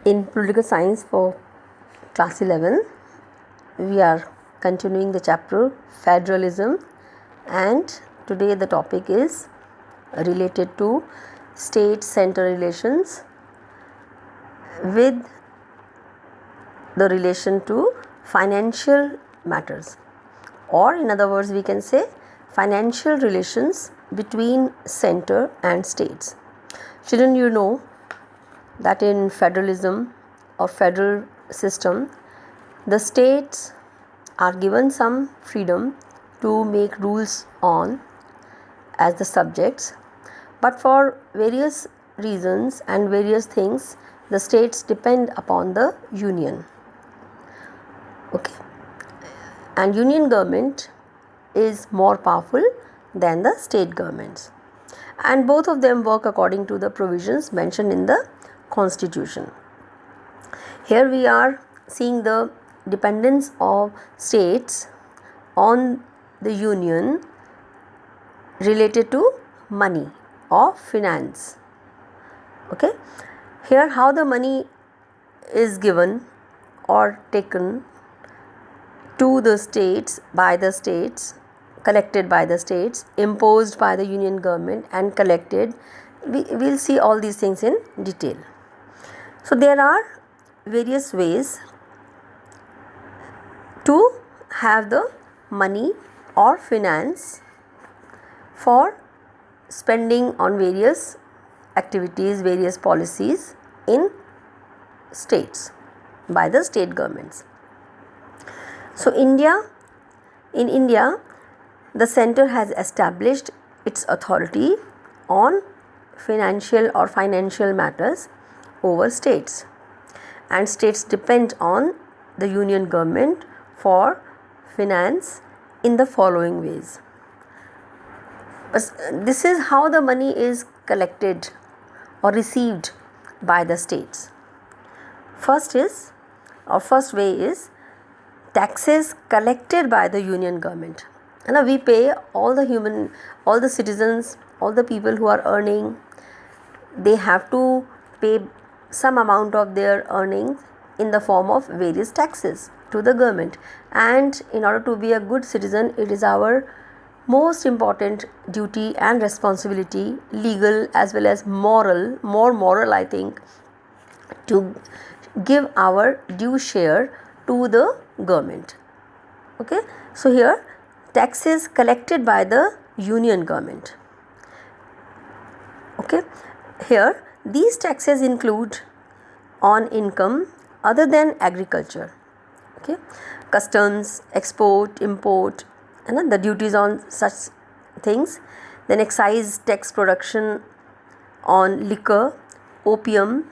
In political science for class 11, we are continuing the chapter federalism, and today the topic is related to state center relations with the relation to financial matters, or in other words we can say financial relations between center and states. Children, you know that in federalism or federal system, the states are given some freedom to make rules on as the subjects, but for various reasons and various things the states depend upon the union. Okay, and union government is more powerful than the state governments, and both of them work according to the provisions mentioned in the constitution. Here we are seeing the dependence of states on the union related to money or finance. Okay, here how the money is given or taken to the states by the states, collected by the states, imposed by the union government and collected. We will see all these things in detail. So there are various ways to have the money or finance for spending on various activities, various policies in states by the state governments. So in India, the center has established its authority on financial matters over states, and states depend on the union government for finance in the following ways. This is how the money is collected or received by the states. First way is taxes collected by the union government. And we pay all the citizens, all the people who are earning, they have to pay some amount of their earnings in the form of various taxes to the government. And in order to be a good citizen, it is our most important duty and responsibility, legal as well as more moral I think, to give our due share to the government. Okay, so here taxes collected by the union government. Okay, here these taxes include on income other than agriculture. Okay, customs, export, import, and the duties on such things. Then excise tax production on liquor, opium,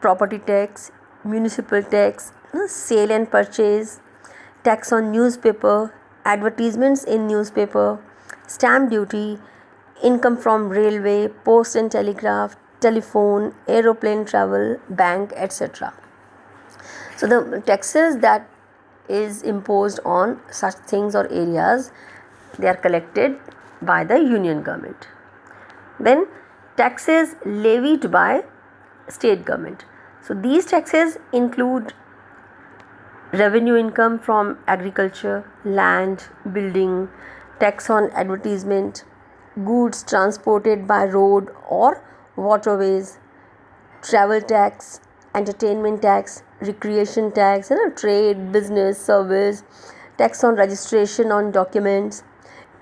property tax, municipal tax, sale and purchase, tax on newspaper, advertisements in newspaper, stamp duty, income from railway, post and telegraph, telephone, aeroplane travel, bank, etc. So the taxes that is imposed on such things or areas, they are collected by the union government. Then taxes levied by state government. So these taxes include revenue income from agriculture, land, building, tax on advertisement, goods transported by road or waterways, travel tax, entertainment tax, recreation tax, trade, business, service, tax on registration on documents,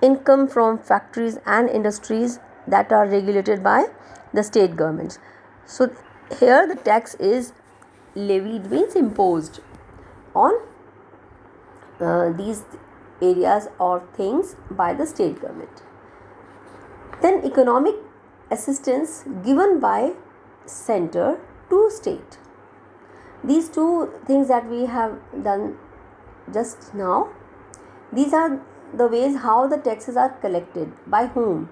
income from factories and industries that are regulated by the state governments. So here the tax is levied, means imposed on these areas or things by the state government. Then economic assistance given by center to state. These two things that we have done just now, these are the ways how the taxes are collected, by whom.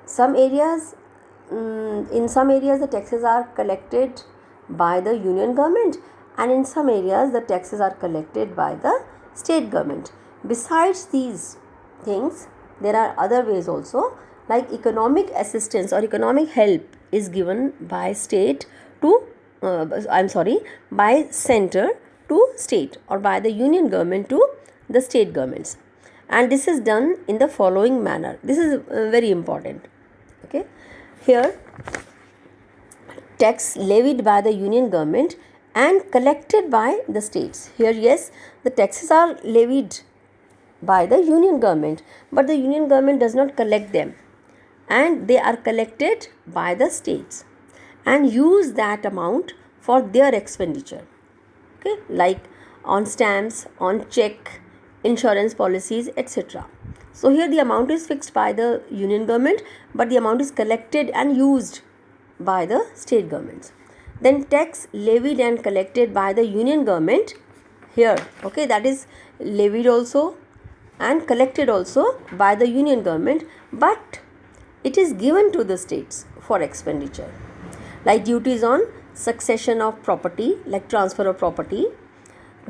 Some areas, in some areas the taxes are collected by the union government, and in some areas the taxes are collected by the state government. Besides these things, there are other ways also, like economic assistance or economic help is given by state to by center to state, or by the union government to the state governments. And this is done in the following manner. This is very important. Okay, here tax levied by the union government and collected by the states. Here, yes, the taxes are levied by the union government, but the union government does not collect them, and they are collected by the states and use that amount for their expenditure. Okay, like on stamps, on check, insurance policies, etc. So here the amount is fixed by the union government, but the amount is collected and used by the state governments. Then tax levied and collected by the union government here, okay, that is levied also and collected also by the union government, but it is given to the states for expenditure, like duties on succession of property, like transfer of property,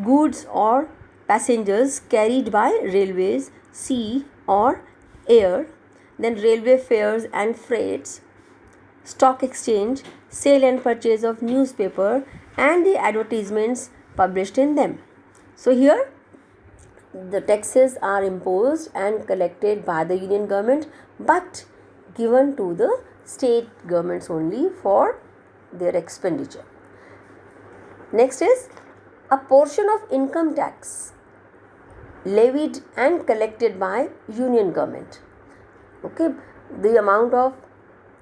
goods or passengers carried by railways, sea or air, then railway fares and freights, stock exchange, sale and purchase of newspaper, and the advertisements published in them. So here the taxes are imposed and collected by the union government, but given to the state governments only for their expenditure. Next is a portion of income tax levied and collected by union government. Okay, the amount of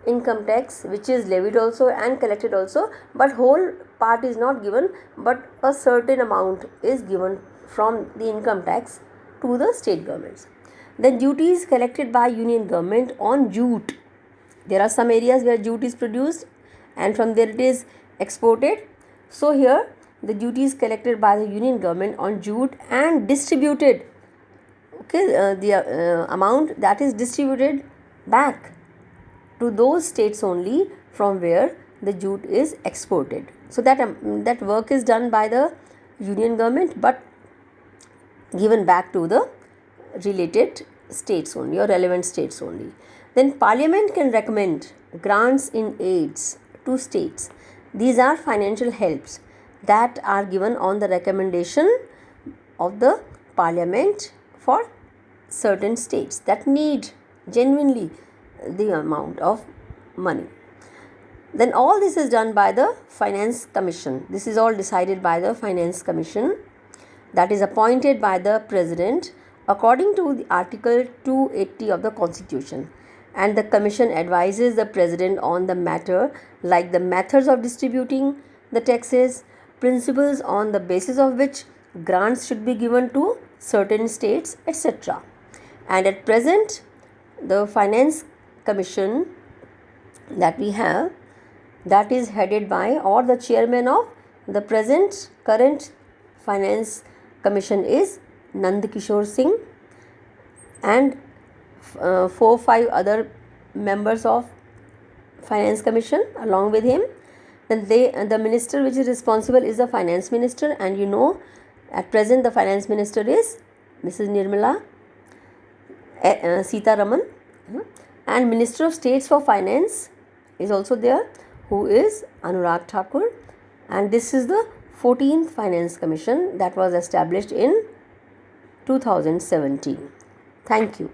income tax which is levied also and collected also, but whole part is not given, but a certain amount is given from the income tax to the state governments. Then duties collected by union government on jute. There are some areas where jute is produced and from there it is exported. So here the duties collected by the union government on jute and distributed, okay, the amount that is distributed back to those states only from where the jute is exported. So that work is done by the union government, but given back to the related states only, or relevant states only. Then parliament can recommend grants in aids to states. These are financial helps that are given on the recommendation of the parliament for certain states that need genuinely the amount of money. Then all this is done by the finance commission. This is all decided by the finance commission, that is appointed by the president according to the article 280 of the constitution, and the commission advises the president on the matter, like the methods of distributing the taxes, principles on the basis of which grants should be given to certain states, etc. And at present the finance commission that we have, that is headed by, or the chairman of the current finance commission is Nand Kishore Singh, and 4-5 other members of finance commission along with him. Then the minister which is responsible is the finance minister, and you know at present the finance minister is Mrs. Nirmala Sitharaman, and Minister of States for Finance is also there, who is Anurag Thakur, and this is the 14th Finance Commission that was established in 2017. Thank you.